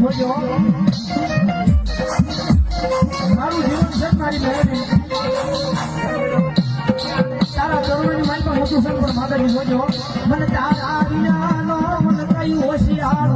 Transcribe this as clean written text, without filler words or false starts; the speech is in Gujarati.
જોજો મારું જીવન છે મારી મહેરબાની તારા કરુણાની મારી મોટું છે પણ માતાજી જોજો મને તારા વિના મને કઈ હોશિયાર